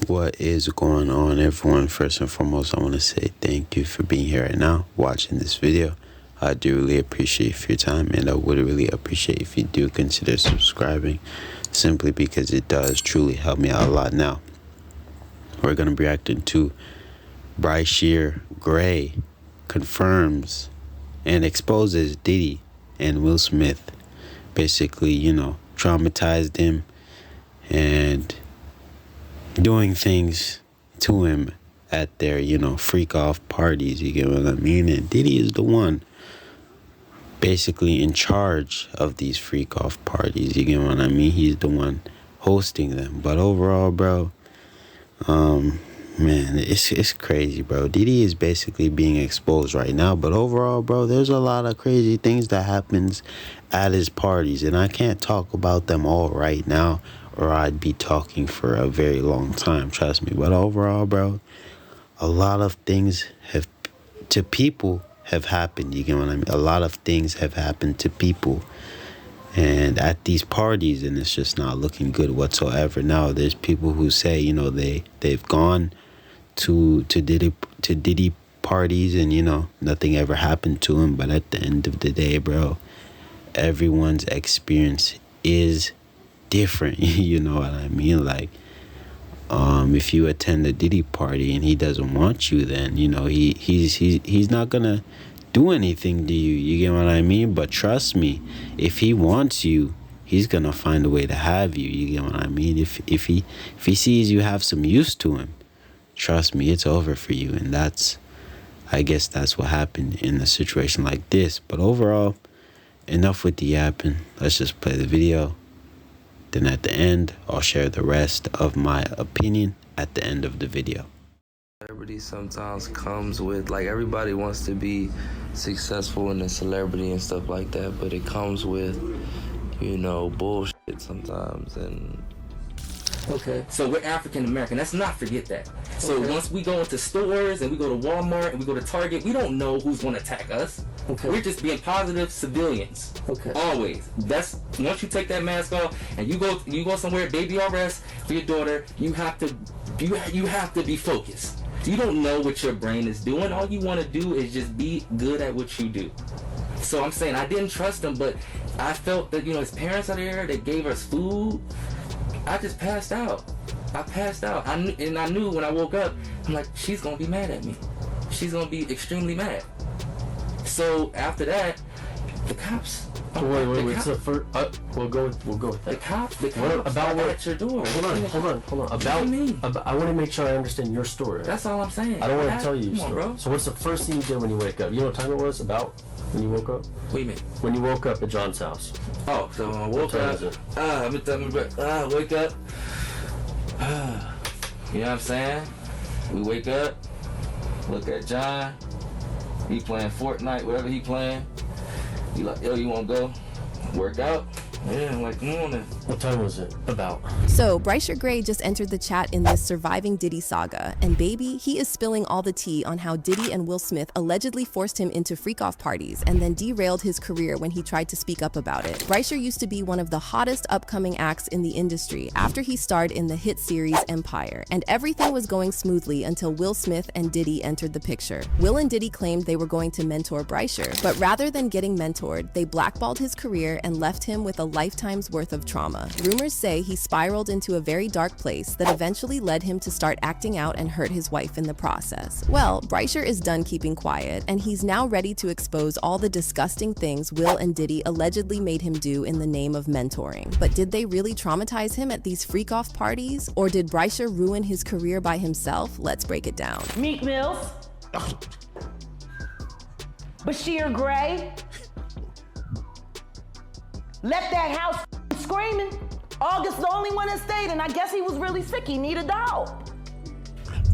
What is going on, everyone? First and foremost, I want to say thank you for being here right now, watching this video. I do really appreciate your time, and I would really appreciate if you do consider subscribing, simply because it does truly help me out a lot. Now, we're going to be reacting to Bryshere Gray confirms and exposes Diddy and Will Smith. Basically, traumatized him and doing things to him at their, freak off parties, you get what I mean? And Diddy is the one basically in charge of these freak off parties, you get what I mean? He's the one hosting them. But overall, bro, man, it's crazy, bro. Diddy is basically being exposed right now, but overall, bro, there's a lot of crazy things that happens at his parties, and I can't talk about them all right now, or I'd be talking for a very long time, trust me. But overall, bro, a lot of things have happened, you get what I mean? A lot of things have happened to people and at these parties, and it's just not looking good whatsoever. Now, there's people who say, they've gone to Diddy parties and, nothing ever happened to him. But at the end of the day, bro, everyone's experience is different. You know what I mean? Like, if you attend a Diddy party and he doesn't want you, then he's not gonna do anything to you. You get what I mean? But trust me, if he wants you, he's gonna find a way to have you. You get what I mean? If he sees you have some use to him, trust me, it's over for you. And I guess that's what happened in a situation like this. But overall, enough with the yapping. Let's just play the video. Then at the end, I'll share the rest of my opinion at the end of the video. Celebrity sometimes comes with, like, everybody wants to be successful in a celebrity and stuff like that, but it comes with, bullshit sometimes. And okay, so we're African American. Let's not forget that. So once we go into stores and we go to Walmart and we go to Target, we don't know who's going to attack us. Okay. We're just being positive civilians. Okay. Always. That's once you take that mask off and you go somewhere, baby arrest for your daughter, you have to be focused. You don't know what your brain is doing. All you want to do is just be good at what you do. So I'm saying I didn't trust him, but I felt that his parents are there. They gave us food. I just passed out. I knew when I woke up, I'm like, she's gonna be mad at me. She's gonna be extremely mad. So after that, the cops. Wait. So we'll go with that. The cops about what at your door. Hold on. I want to make sure I understand your story. That's all I'm saying. I don't want to tell you your story. Bro. So what's the first thing you did when you wake up? You know what time it was? About when you woke up? What do you mean? When you woke up at John's house. Oh, so when I woke up. Wake up. You know what I'm saying? We wake up, look at John. He playing Fortnite, whatever he playing. You like, yo, you want to go work out? Yeah, I'm like, come on then. What time was it? About. So, Bryshere Gray just entered the chat in this surviving Diddy saga, and baby, he is spilling all the tea on how Diddy and Will Smith allegedly forced him into freak-off parties and then derailed his career when he tried to speak up about it. Bryshere used to be one of the hottest upcoming acts in the industry after he starred in the hit series Empire, and everything was going smoothly until Will Smith and Diddy entered the picture. Will and Diddy claimed they were going to mentor Bryshere, but rather than getting mentored, they blackballed his career and left him with a lifetime's worth of trauma. Rumors say he spiraled into a very dark place that eventually led him to start acting out and hurt his wife in the process. Well, Bryshere is done keeping quiet, and he's now ready to expose all the disgusting things Will and Diddy allegedly made him do in the name of mentoring. But did they really traumatize him at these freak-off parties? Or did Bryshere ruin his career by himself? Let's break it down. Meek Mills. Bryshere Gray. Left that house screaming. August the only one that stayed, and I guess he was really sick. He needed a dog.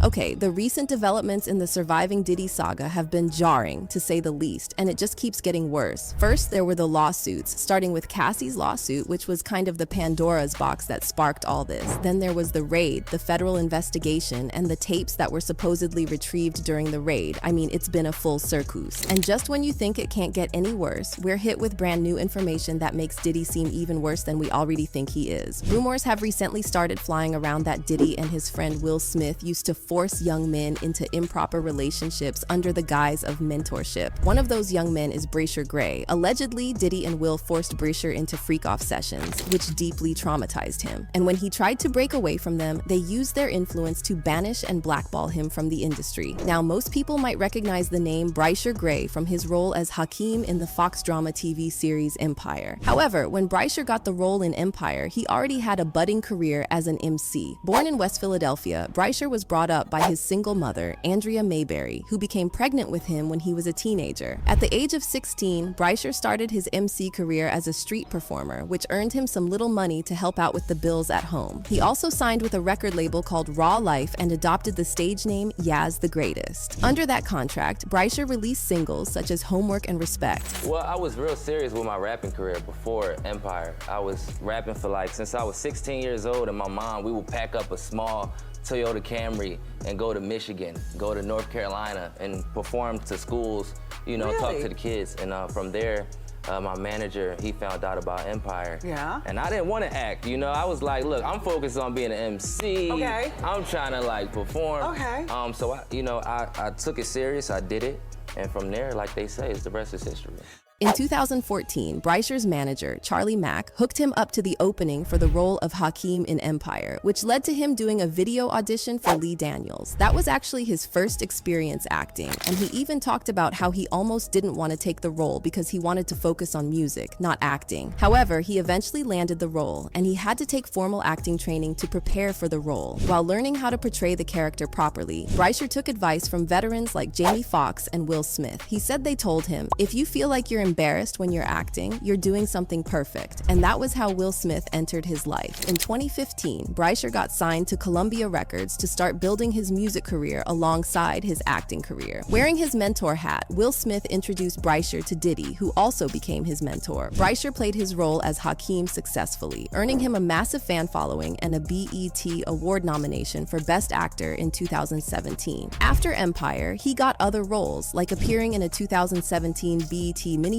Okay, the recent developments in the surviving Diddy saga have been jarring, to say the least, and it just keeps getting worse. First, there were the lawsuits, starting with Cassie's lawsuit, which was kind of the Pandora's box that sparked all this. Then there was the raid, the federal investigation, and the tapes that were supposedly retrieved during the raid. I mean, it's been a full circus. And just when you think it can't get any worse, we're hit with brand new information that makes Diddy seem even worse than we already think he is. Rumors have recently started flying around that Diddy and his friend Will Smith used to force young men into improper relationships under the guise of mentorship. One of those young men is Bryshere Gray. Allegedly, Diddy and Will forced Bryshere into freak-off sessions, which deeply traumatized him. And when he tried to break away from them, they used their influence to banish and blackball him from the industry. Now, most people might recognize the name Bryshere Gray from his role as Hakeem in the Fox drama TV series Empire. However, when Bryshere got the role in Empire, he already had a budding career as an MC. Born in West Philadelphia, Bryshere was brought up by his single mother, Andrea Mayberry, who became pregnant with him when he was a teenager. At the age of 16, Bryshere started his MC career as a street performer, which earned him some little money to help out with the bills at home. He also signed with a record label called Raw Life and adopted the stage name Yaz the Greatest. Under that contract, Bryshere released singles such as Homework and Respect. Well, I was real serious with my rapping career before Empire. I was rapping for since I was 16 years old, and my mom, we would pack up a small Toyota Camry and go to Michigan, go to North Carolina, and perform to schools, talk to the kids. And from there, my manager, he found out about Empire. Yeah. And I didn't want to act, I was like, look, I'm focused on being an MC. Okay. I'm trying to perform. Okay. So I took it serious, I did it. And from there, like they say, the rest is history. In 2014, Bryshere's manager, Charlie Mack, hooked him up to the opening for the role of Hakeem in Empire, which led to him doing a video audition for Lee Daniels. That was actually his first experience acting, and he even talked about how he almost didn't want to take the role because he wanted to focus on music, not acting. However, he eventually landed the role, and he had to take formal acting training to prepare for the role. While learning how to portray the character properly, Bryshere took advice from veterans like Jamie Foxx and Will Smith. He said they told him, if you feel like you're embarrassed when you're acting, you're doing something perfect. And that was how Will Smith entered his life. In 2015, Bryshere got signed to Columbia Records to start building his music career alongside his acting career. Wearing his mentor hat, Will Smith introduced Bryshere to Diddy, who also became his mentor. Bryshere played his role as Hakeem successfully, earning him a massive fan following and a BET Award nomination for Best Actor in 2017. After Empire, he got other roles, like appearing in a 2017 BET miniseries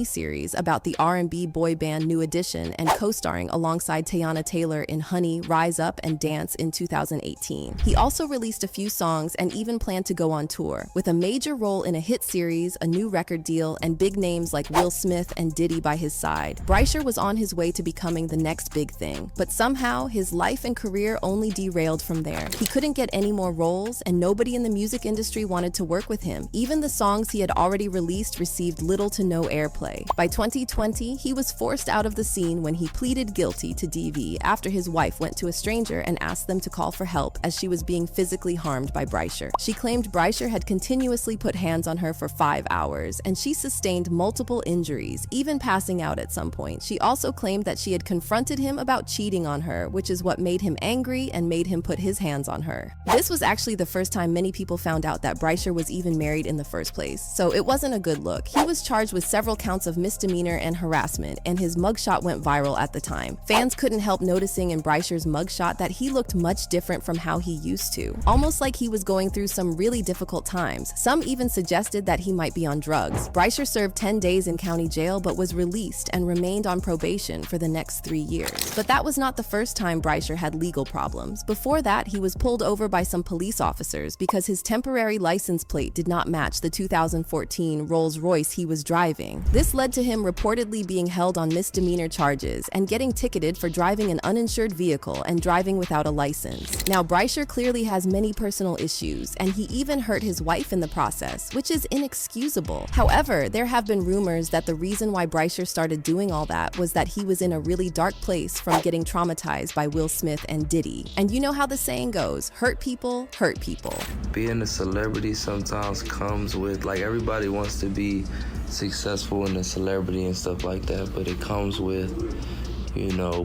about the R&B boy band New Edition and co-starring alongside Teyana Taylor in Honey, Rise Up, and Dance in 2018. He also released a few songs and even planned to go on tour, with a major role in a hit series, a new record deal, and big names like Will Smith and Diddy by his side. Bryshere was on his way to becoming the next big thing, but somehow his life and career only derailed from there. He couldn't get any more roles, and nobody in the music industry wanted to work with him. Even the songs he had already released received little to no airplay. By 2020, he was forced out of the scene when he pleaded guilty to DV after his wife went to a stranger and asked them to call for help as she was being physically harmed by Bryshere. She claimed Bryshere had continuously put hands on her for 5 hours, and she sustained multiple injuries, even passing out at some point. She also claimed that she had confronted him about cheating on her, which is what made him angry and made him put his hands on her. This was actually the first time many people found out that Bryshere was even married in the first place, so it wasn't a good look. He was charged with several counts of misdemeanor and harassment, and his mugshot went viral at the time. Fans couldn't help noticing in Bryshere's mugshot that he looked much different from how he used to, almost like he was going through some really difficult times. Some even suggested that he might be on drugs. Bryshere served 10 days in county jail but was released and remained on probation for the next 3 years. But that was not the first time Bryshere had legal problems. Before that, he was pulled over by some police officers because his temporary license plate did not match the 2014 Rolls-Royce he was driving. This led to him reportedly being held on misdemeanor charges and getting ticketed for driving an uninsured vehicle and driving without a license. Now, Bryshere clearly has many personal issues, and he even hurt his wife in the process, which is inexcusable. However, there have been rumors that the reason why Bryshere started doing all that was that he was in a really dark place from getting traumatized by Will Smith and Diddy. And you know how the saying goes, hurt people hurt people. Being a celebrity sometimes comes with, everybody wants to be successful in a celebrity and stuff like that, but it comes with,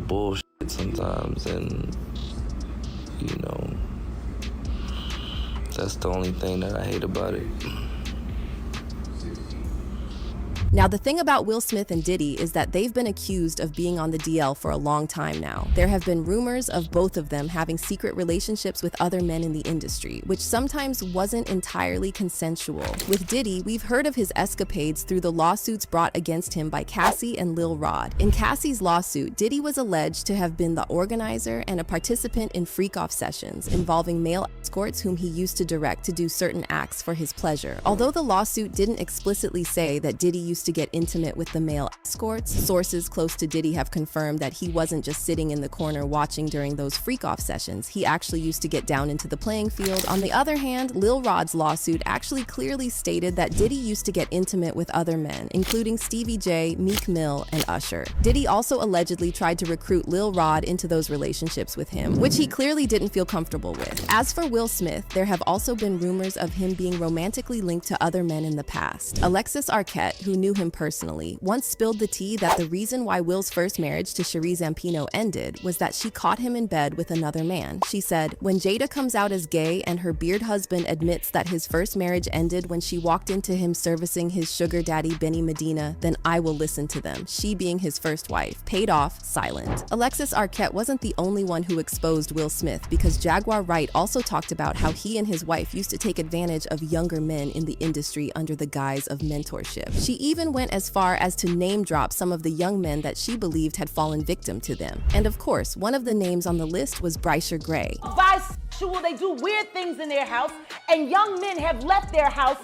bullshit sometimes, and, That's the only thing that I hate about it. Now, the thing about Will Smith and Diddy is that they've been accused of being on the DL for a long time now. There have been rumors of both of them having secret relationships with other men in the industry, which sometimes wasn't entirely consensual. With Diddy, we've heard of his escapades through the lawsuits brought against him by Cassie and Lil Rod. In Cassie's lawsuit, Diddy was alleged to have been the organizer and a participant in freak-off sessions involving male escorts whom he used to direct to do certain acts for his pleasure. Although the lawsuit didn't explicitly say that Diddy used to get intimate with the male escorts, sources close to Diddy have confirmed that he wasn't just sitting in the corner watching during those freak-off sessions. He actually used to get down into the playing field. On the other hand, Lil Rod's lawsuit actually clearly stated that Diddy used to get intimate with other men, including Stevie J, Meek Mill, and Usher. Diddy also allegedly tried to recruit Lil Rod into those relationships with him, which he clearly didn't feel comfortable with. As for Will Smith, there have also been rumors of him being romantically linked to other men in the past. Alexis Arquette, who knew him personally, once spilled the tea that the reason why Will's first marriage to Cherie Zampino ended was that she caught him in bed with another man. She said, "When Jada comes out as gay and her beard husband admits that his first marriage ended when she walked into him servicing his sugar daddy Benny Medina, then I will listen to them." She being his first wife. Paid off, silent. Alexis Arquette wasn't the only one who exposed Will Smith, because Jaguar Wright also talked about how he and his wife used to take advantage of younger men in the industry under the guise of mentorship. She even went as far as to name drop some of the young men that she believed had fallen victim to them. And of course, one of the names on the list was Bryshere Gray. Bisexual, they do weird things in their house, and young men have left their house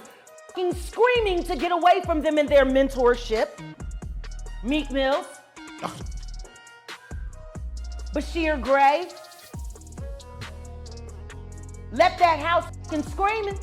screaming to get away from them in their mentorship. Meek Mills, Bryshere Gray, left that house screaming.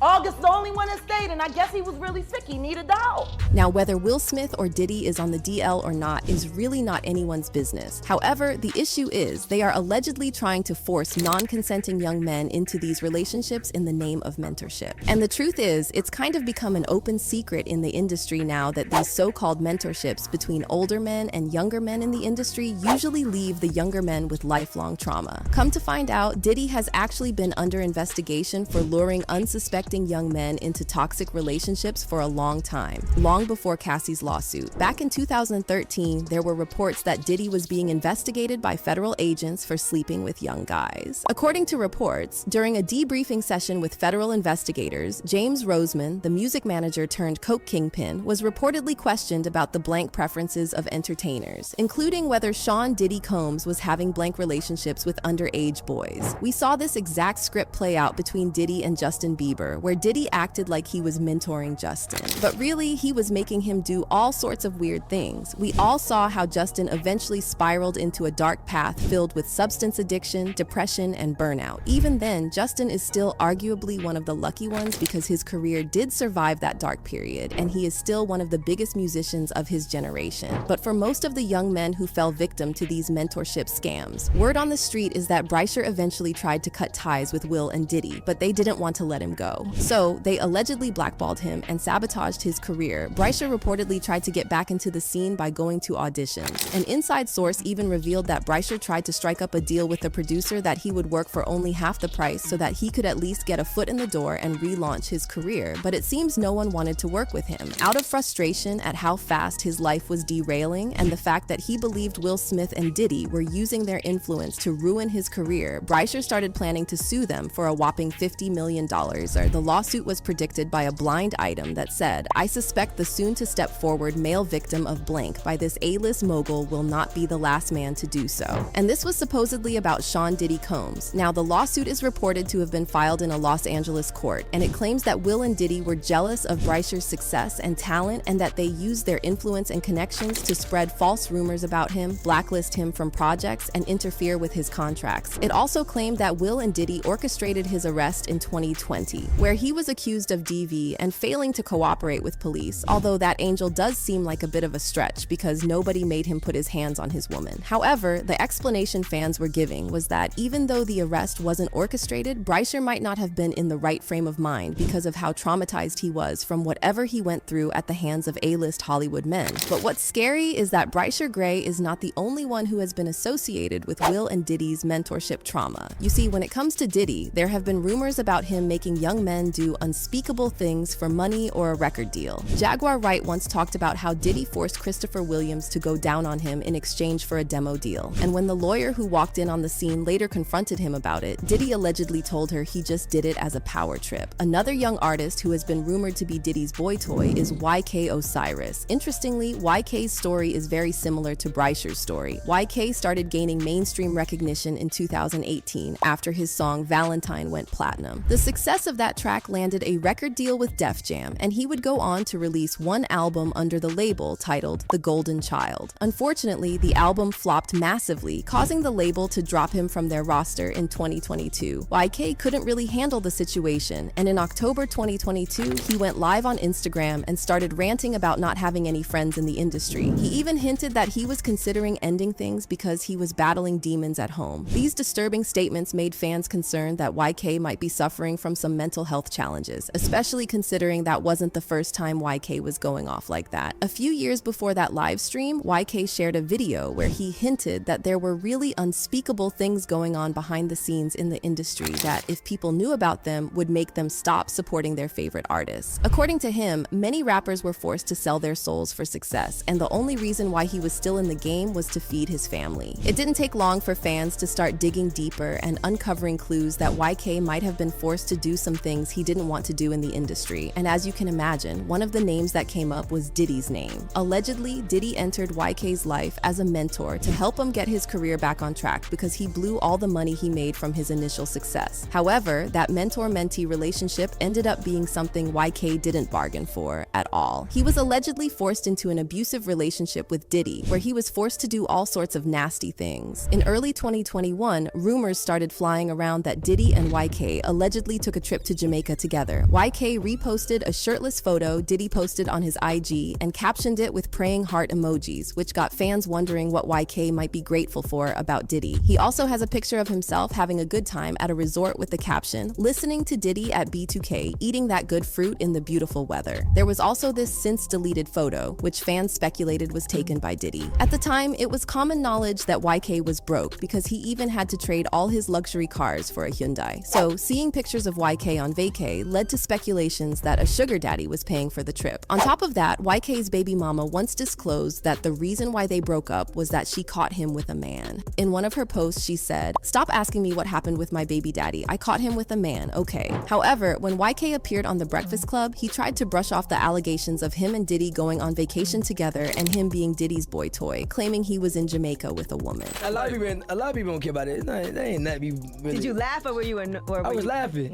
August the only one that stayed, and I guess he was really sick. He needed a dog. Now, whether Will Smith or Diddy is on the DL or not is really not anyone's business. However, the issue is they are allegedly trying to force non-consenting young men into these relationships in the name of mentorship. And the truth is, it's kind of become an open secret in the industry now that these so-called mentorships between older men and younger men in the industry usually leave the younger men with lifelong trauma. Come to find out, Diddy has actually been under investigation for luring unsuspecting young men into toxic relationships for a long time, long before Cassie's lawsuit. Back in 2013, there were reports that Diddy was being investigated by federal agents for sleeping with young guys. According to reports, during a debriefing session with federal investigators, James Roseman, the music manager turned coke kingpin, was reportedly questioned about the blank preferences of entertainers, including whether Sean Diddy Combs was having blank relationships with underage boys. We saw this exact script play out between Diddy and Justin Bieber, where Diddy acted like he was mentoring Justin. But really, he was making him do all sorts of weird things. We all saw how Justin eventually spiraled into a dark path filled with substance addiction, depression, and burnout. Even then, Justin is still arguably one of the lucky ones because his career did survive that dark period, and he is still one of the biggest musicians of his generation. But for most of the young men who fell victim to these mentorship scams, word on the street is that Bryshere eventually tried to cut ties with Will and Diddy, but they didn't want to let him go. So they allegedly blackballed him and sabotaged his career. Bryshere reportedly tried to get back into the scene by going to auditions. An inside source even revealed that Bryshere tried to strike up a deal with the producer that he would work for only half the price so that he could at least get a foot in the door and relaunch his career, but it seems no one wanted to work with him. Out of frustration at how fast his life was derailing and the fact that he believed Will Smith and Diddy were using their influence to ruin his career, Bryshere started planning to sue them for a whopping $50 million. The lawsuit was predicted by a blind item that said, "I suspect the soon-to-step-forward male victim of blank by this A-list mogul will not be the last man to do so." And this was supposedly about Sean Diddy Combs. Now, the lawsuit is reported to have been filed in a Los Angeles court, and it claims that Will and Diddy were jealous of Bryshere's success and talent, and that they used their influence and connections to spread false rumors about him, blacklist him from projects, and interfere with his contracts. It also claimed that Will and Diddy orchestrated his arrest in 2020. where he was accused of DV and failing to cooperate with police, although that angel does seem like a bit of a stretch because nobody made him put his hands on his woman. However, the explanation fans were giving was that even though the arrest wasn't orchestrated, Bryshere might not have been in the right frame of mind because of how traumatized he was from whatever he went through at the hands of A-list Hollywood men. But what's scary is that Bryshere Gray is not the only one who has been associated with Will and Diddy's mentorship trauma. You see, when it comes to Diddy, there have been rumors about him making young men do unspeakable things for money or a record deal. Jaguar Wright once talked about how Diddy forced Christopher Williams to go down on him in exchange for a demo deal. And when the lawyer who walked in on the scene later confronted him about it, Diddy allegedly told her he just did it as a power trip. Another young artist who has been rumored to be Diddy's boy toy is YK Osiris. Interestingly, YK's story is very similar to Bryshere's story. YK started gaining mainstream recognition in 2018 after his song Valentine went platinum. The success of that track landed a record deal with Def Jam, and he would go on to release one album under the label titled The Golden Child. Unfortunately, the album flopped massively, causing the label to drop him from their roster in 2022. YK couldn't really handle the situation, and in October 2022, he went live on Instagram and started ranting about not having any friends in the industry. He even hinted that he was considering ending things because he was battling demons at home. These disturbing statements made fans concerned that YK might be suffering from some mental health challenges, especially considering that wasn't the first time YK was going off like that. A few years before that live stream, YK shared a video where he hinted that there were really unspeakable things going on behind the scenes in the industry that, if people knew about them, would make them stop supporting their favorite artists. According to him, many rappers were forced to sell their souls for success, and the only reason why he was still in the game was to feed his family. It didn't take long for fans to start digging deeper and uncovering clues that YK might have been forced to do some things he didn't want to do in the industry, and as you can imagine, one of the names that came up was Diddy's name. Allegedly, Diddy entered YK's life as a mentor to help him get his career back on track because he blew all the money he made from his initial success. However, that mentor-mentee relationship ended up being something YK didn't bargain for at all. He was allegedly forced into an abusive relationship with Diddy, where he was forced to do all sorts of nasty things. In early 2021, rumors started flying around that Diddy and YK allegedly took a trip to Jamaica together. YK reposted a shirtless photo Diddy posted on his IG and captioned it with praying heart emojis, which got fans wondering what YK might be grateful for about Diddy. He also has a picture of himself having a good time at a resort with the caption, "Listening to Diddy at B2K, eating that good fruit in the beautiful weather." There was also this since-deleted photo, which fans speculated was taken by Diddy. At the time, it was common knowledge that YK was broke because he even had to trade all his luxury cars for a Hyundai. So, seeing pictures of YK on vacay led to speculations that a sugar daddy was paying for the trip. On top of that, YK's baby mama once disclosed that the reason why they broke up was that she caught him with a man. In one of her posts, she said, "Stop asking me what happened with my baby daddy. I caught him with a man, okay." However, when YK appeared on The Breakfast Club, he tried to brush off the allegations of him and Diddy going on vacation together and him being Diddy's boy toy, claiming he was in Jamaica with a woman. A lot of people don't care about it. They ain't that be really. Did you laugh or were you I was laughing.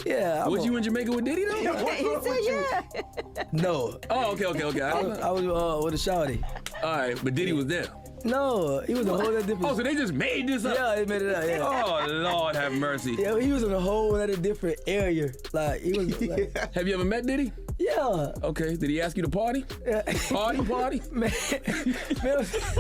Yeah. Was you in Jamaica with Diddy though? He said yeah. No. Oh, okay. I was with a shawty. All right, but Diddy was there. No, he was a whole other different. Oh, so they just made this up? Yeah, they made it up. Yeah. Oh, Lord have mercy. Yeah, he was in a whole other different area. Like he was. Like, Have you ever met Diddy? yeah. Okay. Did he ask you to party? Yeah. Party? Man.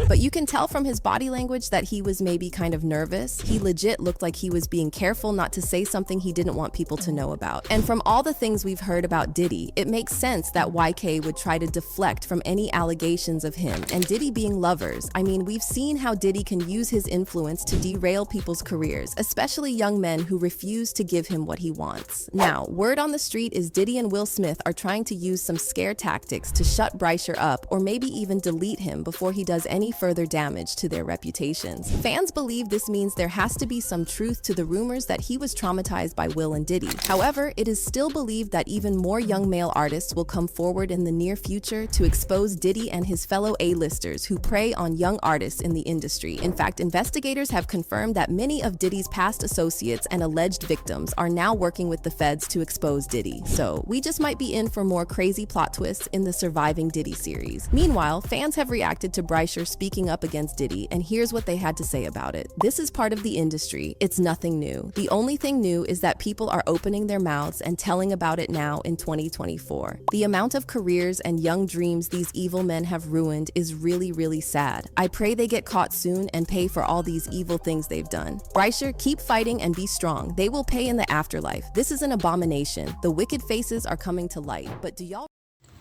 But you can tell from his body language that he was maybe kind of nervous. He legit looked like he was being careful not to say something he didn't want people to know about. And from all the things we've heard about Diddy, it makes sense that YK would try to deflect from any allegations of him and Diddy being lovers. I mean, we've seen how Diddy can use his influence to derail people's careers, especially young men who refuse to give him what he wants. Now, word on the street is Diddy and Will Smith are trying to use some scare tactics to shut Bryshere up or maybe even delete him before he does any further damage to their reputations. Fans believe this means there has to be some truth to the rumors that he was traumatized by Will and Diddy. However, it is still believed that even more young male artists will come forward in the near future to expose Diddy and his fellow A-listers who prey on young artists in the industry. In fact, investigators have confirmed that many of Diddy's past associates and alleged victims are now working with the feds to expose Diddy. So we just might be in tuned for more crazy plot twists in the Surviving Diddy series. Meanwhile, fans have reacted to Bryshere speaking up against Diddy, and here's what they had to say about it. This is part of the industry. It's nothing new. The only thing new is that people are opening their mouths and telling about it now in 2024. The amount of careers and young dreams these evil men have ruined is really, really sad. I pray they get caught soon and pay for all these evil things they've done. Bryshere, keep fighting and be strong. They will pay in the afterlife. This is an abomination. The wicked faces are coming to light. But do y'all...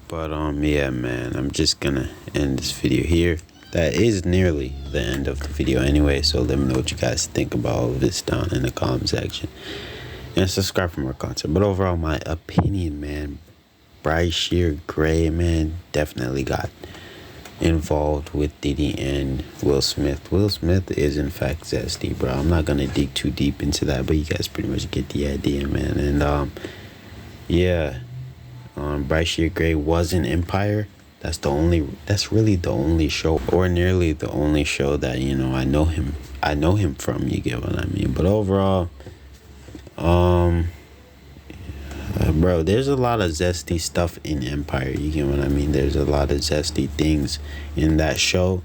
But yeah, man, I'm just gonna end this video here. That is nearly the end of the video anyway, so let me know what you guys think about all of this down in the comment section. And subscribe for more content. But overall, my opinion, man, Bryshere Gray, man, definitely got involved with Diddy and Will Smith. Will Smith is in fact zesty, bro. I'm not gonna dig too deep into that, but you guys pretty much get the idea, man. And yeah, Bryshere Gray was in Empire. That's really the only show, or nearly the only show that, you know, I know him from, you get what I mean. But overall, bro, there's a lot of zesty stuff in Empire, you get what I mean. There's a lot of zesty things in that show.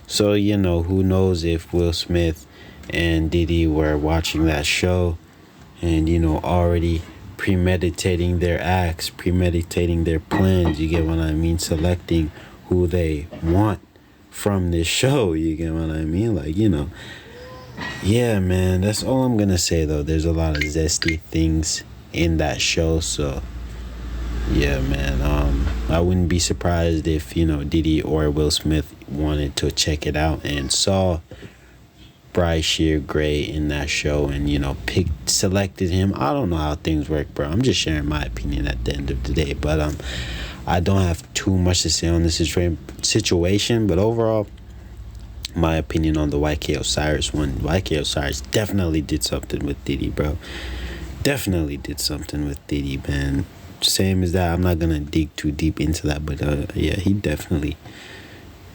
So, you know, who knows if Will Smith and Diddy were watching that show and, you know, already premeditating their acts, premeditating their plans, you get what I mean, selecting who they want from this show, you get what I mean. Like, you know, yeah, man, that's all I'm gonna say though. There's a lot of zesty things in that show. So yeah, man, I wouldn't be surprised if, you know, Diddy or Will Smith wanted to check it out and saw Bryshere Gray in that show and, you know, selected him. I don't know how things work, bro. I'm just sharing my opinion at the end of the day. But I don't have too much to say on this situation. But overall, my opinion on the YK Osiris one. YK Osiris definitely did something with Diddy, bro. Definitely did something with Diddy, man. Same as that. I'm not gonna dig too deep into that, but yeah, he definitely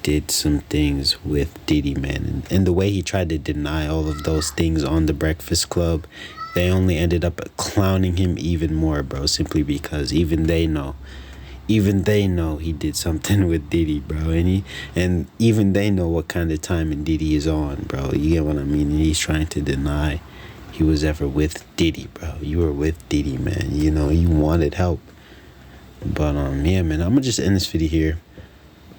did some things with Diddy, man. And the way he tried to deny all of those things on the Breakfast Club, they only ended up clowning him even more, bro, simply because even they know he did something with Diddy, bro. And even they know what kind of time Diddy is on, bro. You get what I mean? And he's trying to deny he was ever with Diddy, bro. You were with Diddy, man. You know, you wanted help. But yeah, man, I'm gonna just end this video here.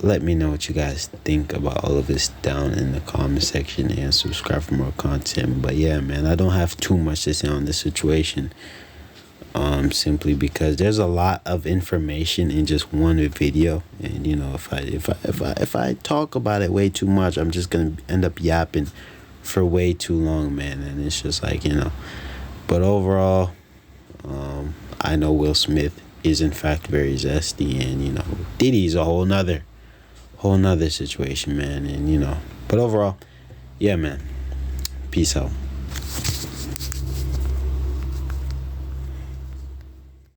Let me know what you guys think about all of this down in the comment section, and subscribe for more content. But yeah, man, I don't have too much to say on this situation, simply because there's a lot of information in just one video, and you know, if I talk about it way too much, I'm just gonna end up yapping for way too long, man. And it's just like, you know. But overall, I know Will Smith is in fact very zesty, and you know, Diddy's a whole nother situation, man. And you know, but overall, yeah, man, peace out.